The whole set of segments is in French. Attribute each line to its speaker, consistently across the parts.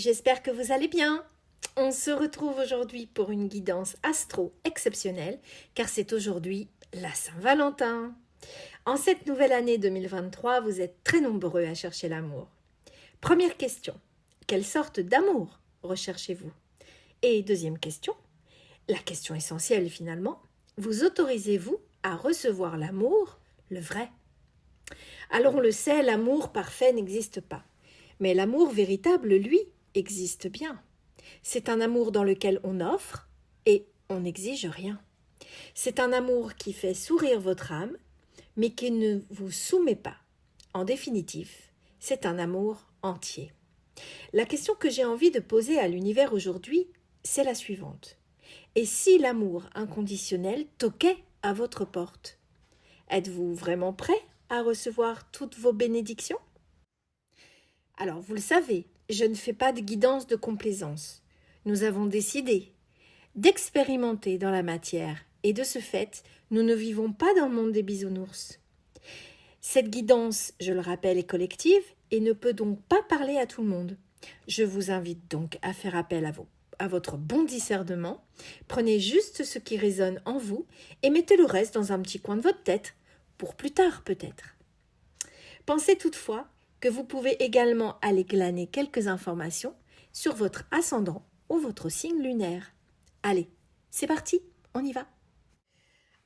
Speaker 1: j'espère que vous allez bien. On se retrouve aujourd'hui pour une guidance astro exceptionnelle, car c'est aujourd'hui la Saint-Valentin. En cette nouvelle année 2023, vous êtes très nombreux à chercher l'amour. Première question, quelle sorte d'amour recherchez-vous? Et deuxième question, la question essentielle finalement, vous autorisez-vous à recevoir l'amour, le vrai? Alors on le sait, l'amour parfait n'existe pas. Mais l'amour véritable, lui, existe bien. C'est un amour dans lequel on offre et on n'exige rien. C'est un amour qui fait sourire votre âme, mais qui ne vous soumet pas. En définitive, c'est un amour entier. La question que j'ai envie de poser à l'univers aujourd'hui, c'est la suivante. Et si l'amour inconditionnel toquait à votre porte? Êtes-vous vraiment prêt à recevoir toutes vos bénédictions? Alors, vous le savez, je ne fais pas de guidance de complaisance. Nous avons décidé d'expérimenter dans la matière et de ce fait, nous ne vivons pas dans le monde des bisounours. Cette guidance, je le rappelle, est collective et ne peut donc pas parler à tout le monde. Je vous invite donc à faire appel à votre bon discernement. Prenez juste ce qui résonne en vous et mettez le reste dans un petit coin de votre tête, pour plus tard peut-être. Pensez toutefois que vous pouvez également aller glaner quelques informations sur votre ascendant ou votre signe lunaire. Allez, c'est parti, on y va.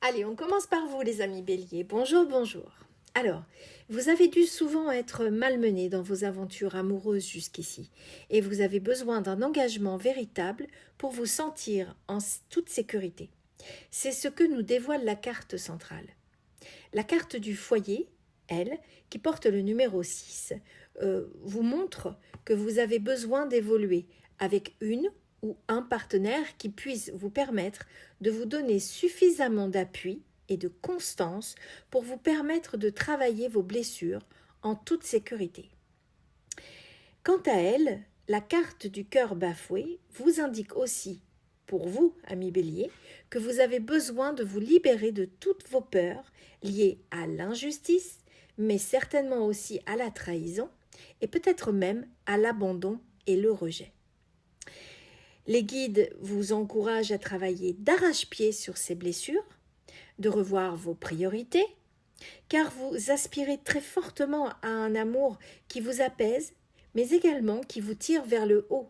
Speaker 1: Allez, on commence par vous les amis béliers. Bonjour, bonjour. Alors, vous avez dû souvent être malmenés dans vos aventures amoureuses jusqu'ici et vous avez besoin d'un engagement véritable pour vous sentir en toute sécurité. C'est ce que nous dévoile la carte centrale. La carte du foyer, elle, qui porte le numéro 6, vous montre que vous avez besoin d'évoluer avec une ou un partenaire qui puisse vous permettre de vous donner suffisamment d'appui et de constance pour vous permettre de travailler vos blessures en toute sécurité. Quant à elle, la carte du cœur bafoué vous indique aussi, pour vous, amis béliers, que vous avez besoin de vous libérer de toutes vos peurs liées à l'injustice, mais certainement aussi à la trahison et peut-être même à l'abandon et le rejet. Les guides vous encouragent à travailler d'arrache-pied sur ces blessures, de revoir vos priorités, car vous aspirez très fortement à un amour qui vous apaise, mais également qui vous tire vers le haut.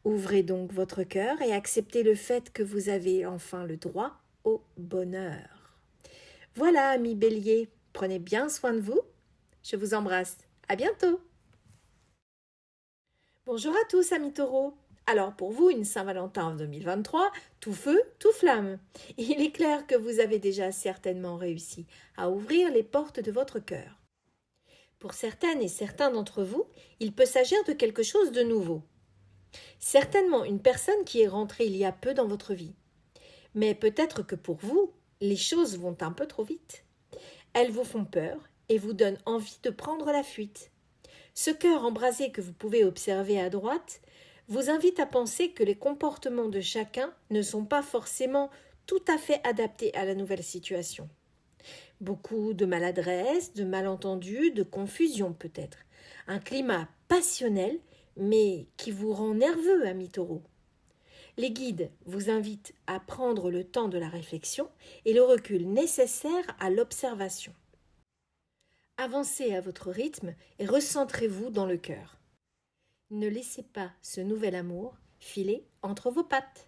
Speaker 1: Ouvrez donc votre cœur et acceptez le fait que vous avez enfin le droit au bonheur. Voilà, amis béliers, prenez bien soin de vous. Je vous embrasse. À bientôt. Bonjour à tous, amis taureaux. Alors pour vous, une Saint-Valentin 2023, tout feu, tout flamme. Il est clair que vous avez déjà certainement réussi à ouvrir les portes de votre cœur. Pour certaines et certains d'entre vous, il peut s'agir de quelque chose de nouveau. Certainement une personne qui est rentrée il y a peu dans votre vie. Mais peut-être que pour vous, les choses vont un peu trop vite. Elles vous font peur et vous donnent envie de prendre la fuite. Ce cœur embrasé que vous pouvez observer à droite vous invite à penser que les comportements de chacun ne sont pas forcément tout à fait adaptés à la nouvelle situation. Beaucoup de maladresse, de malentendus, de confusion peut-être. Un climat passionnel, mais qui vous rend nerveux, amis taureaux. Les guides vous invitent à prendre le temps de la réflexion et le recul nécessaire à l'observation. Avancez à votre rythme et recentrez-vous dans le cœur. Ne laissez pas ce nouvel amour filer entre vos pattes.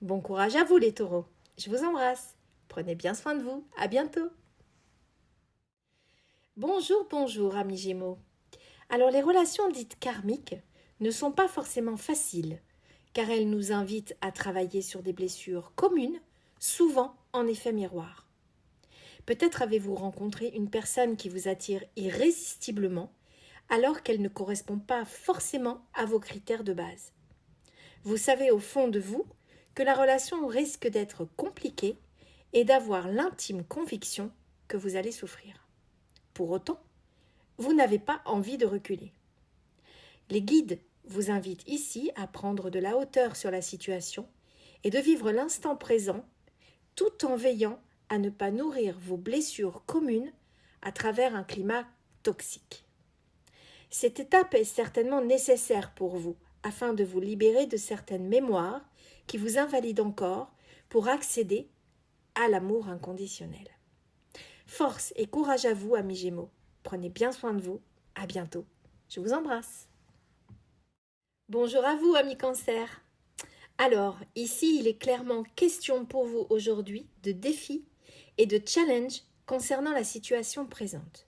Speaker 1: Bon courage à vous les taureaux. Je vous embrasse. Prenez bien soin de vous. À bientôt. Bonjour, bonjour, amis Gémeaux. Alors les relations dites karmiques ne sont pas forcément faciles, car elles nous invitent à travailler sur des blessures communes, souvent en effet miroir. Peut-être avez-vous rencontré une personne qui vous attire irrésistiblement, alors qu'elle ne correspond pas forcément à vos critères de base. Vous savez au fond de vous que la relation risque d'être compliquée et d'avoir l'intime conviction que vous allez souffrir. Pour autant, vous n'avez pas envie de reculer. Les guides vous invitent ici à prendre de la hauteur sur la situation et de vivre l'instant présent tout en veillant à ne pas nourrir vos blessures communes à travers un climat toxique. Cette étape est certainement nécessaire pour vous, afin de vous libérer de certaines mémoires qui vous invalident encore pour accéder à l'amour inconditionnel. Force et courage à vous, amis Gémeaux. Prenez bien soin de vous. À bientôt. Je vous embrasse. Bonjour à vous, amis Cancer. Alors, ici, il est clairement question pour vous aujourd'hui de défis et de challenges concernant la situation présente.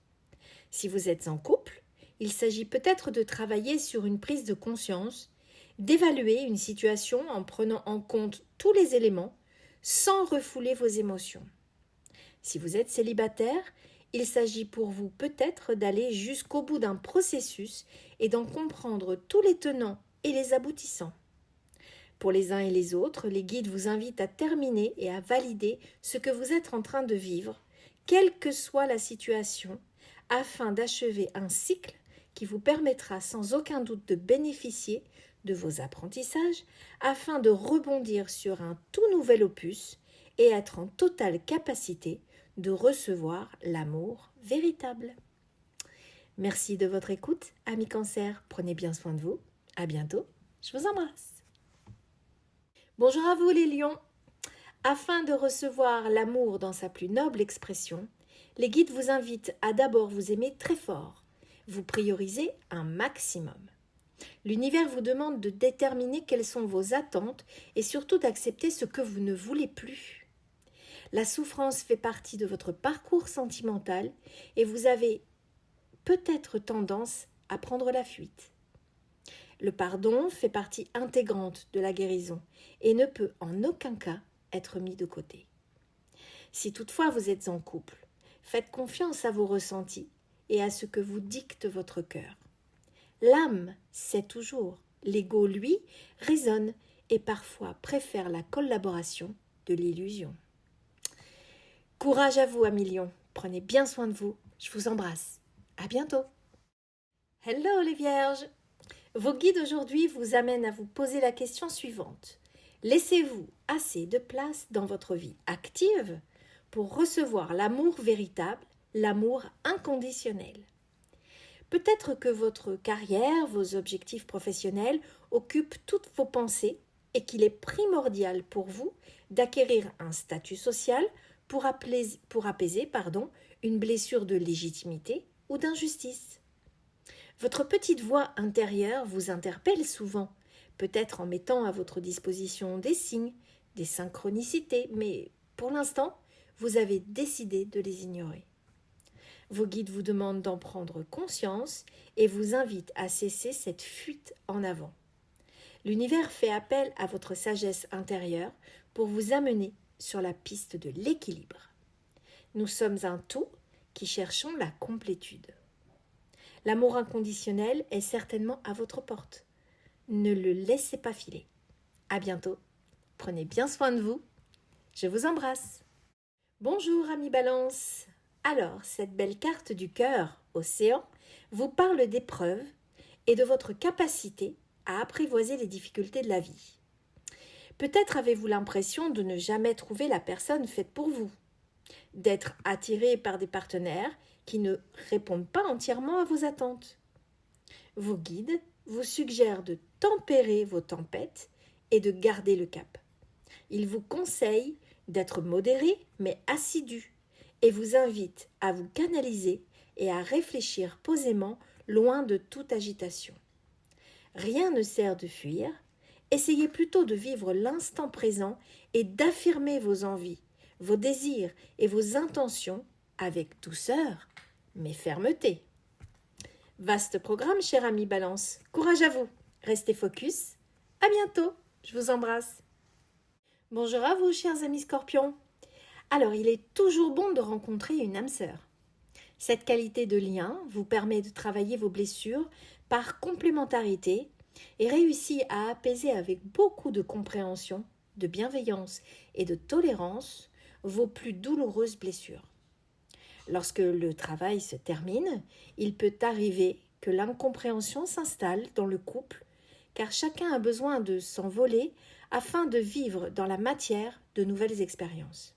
Speaker 1: Si vous êtes en couple, il s'agit peut-être de travailler sur une prise de conscience, d'évaluer une situation en prenant en compte tous les éléments sans refouler vos émotions. Si vous êtes célibataire, il s'agit pour vous peut-être d'aller jusqu'au bout d'un processus et d'en comprendre tous les tenants et les aboutissants. Pour les uns et les autres, les guides vous invitent à terminer et à valider ce que vous êtes en train de vivre, quelle que soit la situation, afin d'achever un cycle qui vous permettra sans aucun doute de bénéficier de vos apprentissages, afin de rebondir sur un tout nouvel opus et être en totale capacité de recevoir l'amour véritable. Merci de votre écoute, amis Cancer. Prenez bien soin de vous. À bientôt. Je vous embrasse. Bonjour à vous les lions. Afin de recevoir l'amour dans sa plus noble expression, les guides vous invitent à d'abord vous aimer très fort, vous prioriser un maximum. L'univers vous demande de déterminer quelles sont vos attentes et surtout d'accepter ce que vous ne voulez plus. La souffrance fait partie de votre parcours sentimental et vous avez peut-être tendance à prendre la fuite. Le pardon fait partie intégrante de la guérison et ne peut en aucun cas être mis de côté. Si toutefois vous êtes en couple, faites confiance à vos ressentis et à ce que vous dicte votre cœur. L'âme sait toujours, l'ego, lui, raisonne et parfois préfère la collaboration de l'illusion. Courage à vous, amis lions. Prenez bien soin de vous. Je vous embrasse. À bientôt. Hello les vierges. Vos guides aujourd'hui vous amènent à vous poser la question suivante. Laissez-vous assez de place dans votre vie active pour recevoir l'amour véritable, l'amour inconditionnel? Peut-être que votre carrière, vos objectifs professionnels occupent toutes vos pensées et qu'il est primordial pour vous d'acquérir un statut social pour apaiser une blessure de légitimité ou d'injustice. Votre petite voix intérieure vous interpelle souvent, peut-être en mettant à votre disposition des signes, des synchronicités, mais pour l'instant, vous avez décidé de les ignorer. Vos guides vous demandent d'en prendre conscience et vous invitent à cesser cette fuite en avant. L'univers fait appel à votre sagesse intérieure pour vous amener sur la piste de l'équilibre. Nous sommes un tout qui cherchons la complétude. L'amour inconditionnel est certainement à votre porte. Ne le laissez pas filer. À bientôt. Prenez bien soin de vous. Je vous embrasse. Bonjour, amis Balance. Alors, cette belle carte du cœur, océan, vous parle d'épreuves et de votre capacité à apprivoiser les difficultés de la vie. Peut-être avez-vous l'impression de ne jamais trouver la personne faite pour vous, d'être attiré par des partenaires qui ne répondent pas entièrement à vos attentes. Vos guides vous suggèrent de tempérer vos tempêtes et de garder le cap. Ils vous conseillent d'être modéré mais assidu et vous invitent à vous canaliser et à réfléchir posément loin de toute agitation. Rien ne sert de fuir, essayez plutôt de vivre l'instant présent et d'affirmer vos envies, vos désirs et vos intentions avec douceur, mais fermeté. Vaste programme, cher ami Balance. Courage à vous. Restez focus. À bientôt. Je vous embrasse. Bonjour à vous, chers amis Scorpions. Alors, il est toujours bon de rencontrer une âme sœur. Cette qualité de lien vous permet de travailler vos blessures par complémentarité et réussit à apaiser avec beaucoup de compréhension, de bienveillance et de tolérance vos plus douloureuses blessures. Lorsque le travail se termine, il peut arriver que l'incompréhension s'installe dans le couple, car chacun a besoin de s'envoler afin de vivre dans la matière de nouvelles expériences.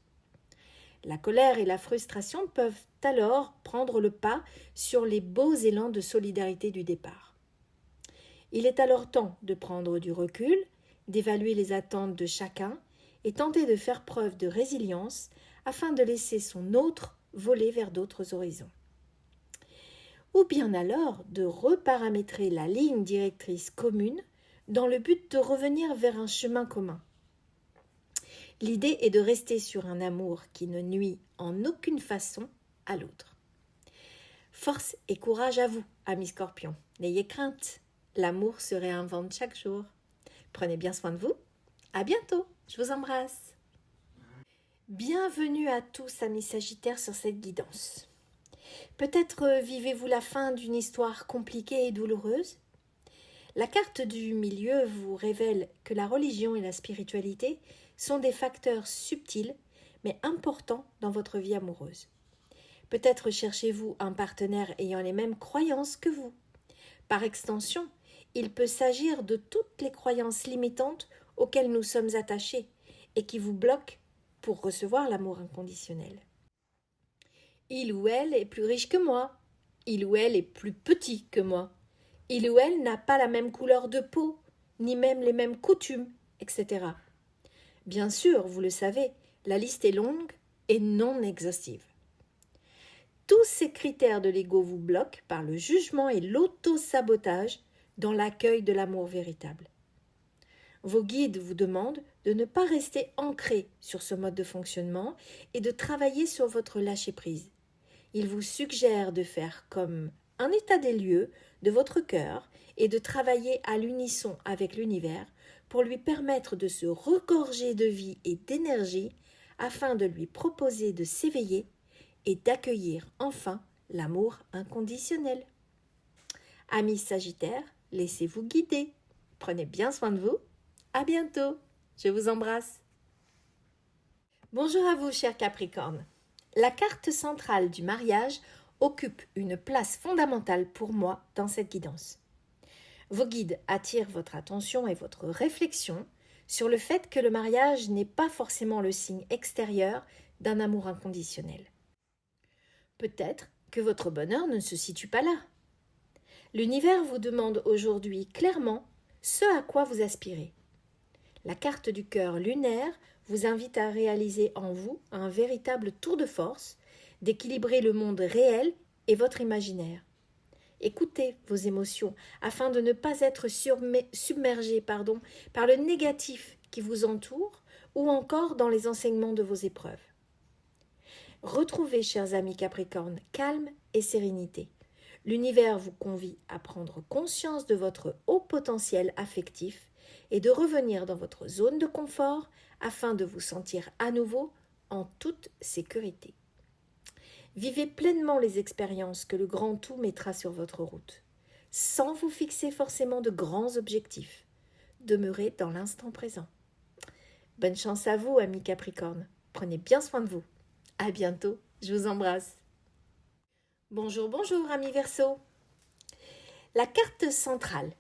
Speaker 1: La colère et la frustration peuvent alors prendre le pas sur les beaux élans de solidarité du départ. Il est alors temps de prendre du recul, d'évaluer les attentes de chacun et tenter de faire preuve de résilience afin de laisser son autre voler vers d'autres horizons. Ou bien alors de reparamétrer la ligne directrice commune dans le but de revenir vers un chemin commun. L'idée est de rester sur un amour qui ne nuit en aucune façon à l'autre. Force et courage à vous, amis Scorpions. N'ayez crainte, l'amour se réinvente chaque jour. Prenez bien soin de vous. À bientôt, je vous embrasse. Bienvenue à tous, amis Sagittaires, sur cette guidance. Peut-être vivez-vous la fin d'une histoire compliquée et douloureuse. La carte du milieu vous révèle que la religion et la spiritualité sont des facteurs subtils mais importants dans votre vie amoureuse. Peut-être cherchez-vous un partenaire ayant les mêmes croyances que vous. Par extension, il peut s'agir de toutes les croyances limitantes auxquelles nous sommes attachés et qui vous bloquent pour recevoir l'amour inconditionnel. Il ou elle est plus riche que moi. Il ou elle est plus petit que moi. Il ou elle n'a pas la même couleur de peau, ni même les mêmes coutumes, etc. Bien sûr, vous le savez, la liste est longue et non exhaustive. Tous ces critères de l'ego vous bloquent par le jugement et l'auto-sabotage dans l'accueil de l'amour véritable. Vos guides vous demandent de ne pas rester ancré sur ce mode de fonctionnement et de travailler sur votre lâcher-prise. Ils vous suggèrent de faire comme un état des lieux de votre cœur et de travailler à l'unisson avec l'univers pour lui permettre de se regorger de vie et d'énergie afin de lui proposer de s'éveiller et d'accueillir enfin l'amour inconditionnel. Amis Sagittaires, laissez-vous guider. Prenez bien soin de vous. À bientôt. Je vous embrasse. Bonjour à vous, chers Capricornes. La carte centrale du mariage occupe une place fondamentale pour moi dans cette guidance. Vos guides attirent votre attention et votre réflexion sur le fait que le mariage n'est pas forcément le signe extérieur d'un amour inconditionnel. Peut-être que votre bonheur ne se situe pas là. L'univers vous demande aujourd'hui clairement ce à quoi vous aspirez. La carte du cœur lunaire vous invite à réaliser en vous un véritable tour de force, d'équilibrer le monde réel et votre imaginaire. Écoutez vos émotions afin de ne pas être submergé par le négatif qui vous entoure ou encore dans les enseignements de vos épreuves. Retrouvez, chers amis Capricornes, calme et sérénité. L'univers vous convie à prendre conscience de votre haut potentiel affectif et de revenir dans votre zone de confort afin de vous sentir à nouveau en toute sécurité. Vivez pleinement les expériences que le grand tout mettra sur votre route, sans vous fixer forcément de grands objectifs. Demeurez dans l'instant présent. Bonne chance à vous, amis Capricornes. Prenez bien soin de vous. À bientôt, je vous embrasse. Bonjour, bonjour, amis Verseaux. La carte centrale,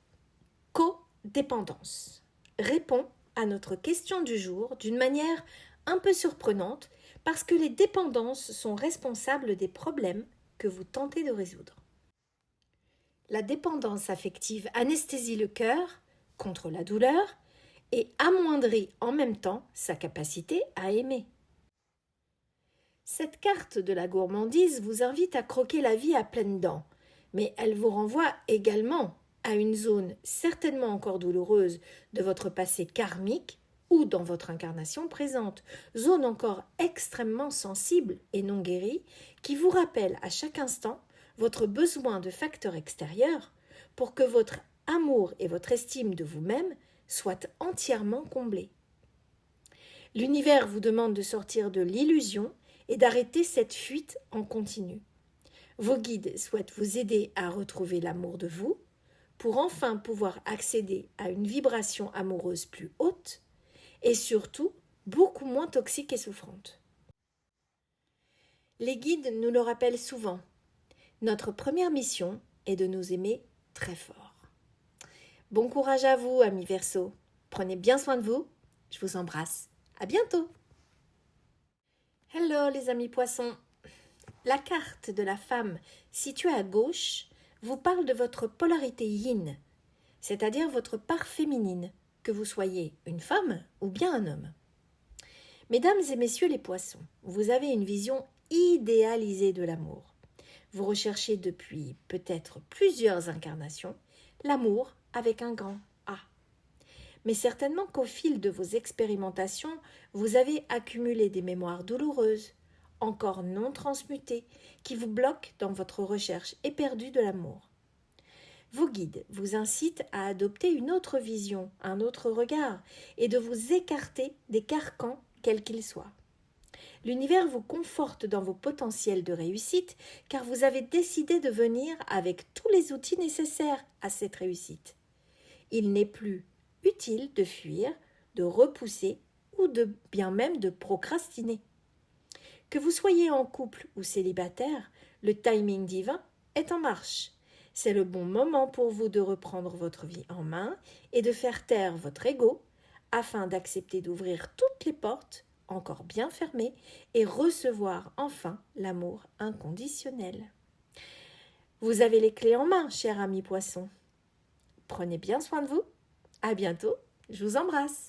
Speaker 1: codépendance, répond à notre question du jour d'une manière un peu surprenante parce que les dépendances sont responsables des problèmes que vous tentez de résoudre. La dépendance affective anesthésie le cœur contre la douleur et amoindrit en même temps sa capacité à aimer. Cette carte de la gourmandise vous invite à croquer la vie à pleines dents, mais elle vous renvoie également à une zone certainement encore douloureuse de votre passé karmique ou dans votre incarnation présente, zone encore extrêmement sensible et non guérie qui vous rappelle à chaque instant votre besoin de facteurs extérieurs pour que votre amour et votre estime de vous-même soient entièrement comblés. L'univers vous demande de sortir de l'illusion et d'arrêter cette fuite en continu. Vos guides souhaitent vous aider à retrouver l'amour de vous pour enfin pouvoir accéder à une vibration amoureuse plus haute et surtout beaucoup moins toxique et souffrante. Les guides nous le rappellent souvent. Notre première mission est de nous aimer très fort. Bon courage à vous, amis Verseaux. Prenez bien soin de vous. Je vous embrasse. À bientôt. Hello les amis poissons. La carte de la femme située à gauche vous parle de votre polarité yin, c'est-à-dire votre part féminine, que vous soyez une femme ou bien un homme. Mesdames et messieurs les poissons, vous avez une vision idéalisée de l'amour. Vous recherchez depuis peut-être plusieurs incarnations l'amour avec un grand A. Mais certainement qu'au fil de vos expérimentations, vous avez accumulé des mémoires douloureuses, encore non transmutées, qui vous bloquent dans votre recherche éperdue de l'amour. Vos guides vous incitent à adopter une autre vision, un autre regard, et de vous écarter des carcans quels qu'ils soient. L'univers vous conforte dans vos potentiels de réussite car vous avez décidé de venir avec tous les outils nécessaires à cette réussite. Il n'est plus utile de fuir, de repousser ou de bien même de procrastiner. Que vous soyez en couple ou célibataire, le timing divin est en marche. C'est le bon moment pour vous de reprendre votre vie en main et de faire taire votre ego afin d'accepter d'ouvrir toutes les portes encore bien fermées et recevoir enfin l'amour inconditionnel. Vous avez les clés en main, cher ami poisson. Prenez bien soin de vous. À bientôt. Je vous embrasse.